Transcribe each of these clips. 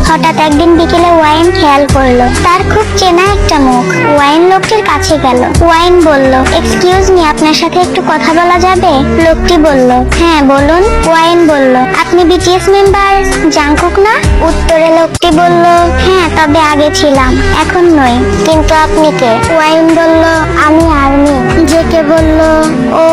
হঠাৎ একদিন বিকেলে ওয়াইন খেয়াল করলো তার খুব চেনা একটা মুখ। ওয়াইন লোকটির কাছে গেল। ওয়াইন বলল, এক্সকিউজ মি, আপনার সাথে একটু কথা বলা যাবে? লোকটি বলল, হ্যাঁ বলুন। ওয়াইন বলল, আপনি বিটিএস মেম্বার জাংকুক না? উত্তরে লোকটি বলল, হ্যাঁ, তবে আগে ছিলাম, এখন নই। কিন্তু আপনি কে? ওয়াইন বলল, আমি আর্মি। জেকে বলল, ও,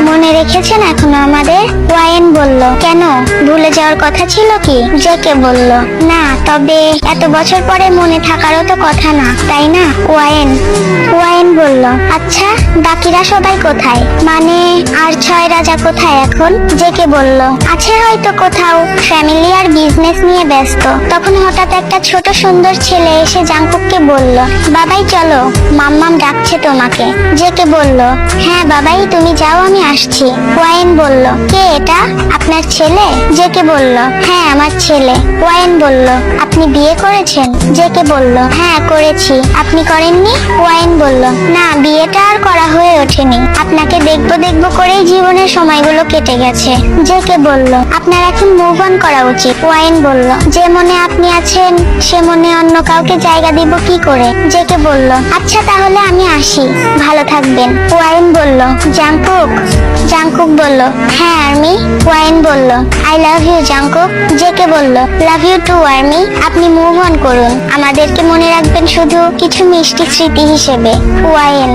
মনে রেখেছেন এখনো আমাদের? ওয়াইন বলল, কেন, ভুলে যাওয়ার কথা ছিল কি? জেকে বলল, না, তবে এত বছর পরে মনে থাকারও তো কথা না, তাই না? ওয়াইন বলল, আচ্ছা, বাকিরা সবাই কোথায়? মানে আর 6 রাজা কোথায় এখন? জেকে বলল, আছে হয়তো কোথাও, ফ্যামিলি আর বিজনেস নিয়ে ব্যস্ত। তখন হঠাৎ একটা ছোট সুন্দর ছেলে এসে জাংকুককে বলল, বাবাই চলো, মাম্মাম ডাকছে তোমাকে। জেকে বলল, হ্যাঁ বাবাই, তুমি যাও, আমি আসছি। ওয়াইন বলল, কে এটা, আপনার ছেলে? জেকে বলল, হ্যাঁ, আমার ছেলে। ওয়াইন বলল, আপনি বিয়ে করেছেন? জেকে বলল, হ্যাঁ করেছি। আপনি করেননি? ওয়াইন বলল, না, বিয়েটা আর করা হয়ে ওঠেনি। আপনাকে দেখবো দেখবো করেই জীবনের সময়গুলো কেটে গেছে। জেকে বলল, আপনার এখন মুভ অন করা উচিত। ওয়াইন বলল, যে মনে আপনি আছেন সে মনে অন্য কাউকে জায়গা দিব কি করে? জেকে বলল, আচ্ছা তাহলে আমি আসি, ভালো থাকবেন। ওয়াইন বলল, জাংকুক? জাংকুক বলল, হ্যাঁ আর্মি। ওয়াইন বলল, I love you Jungkook. JK বলল, লাভ ইউ টু আর্মি। আপনি মুভ অন করুন, আমাদেরকে মনে রাখবেন শুধু কিছু মিষ্টি স্মৃতি হিসেবে। ওয়াইন।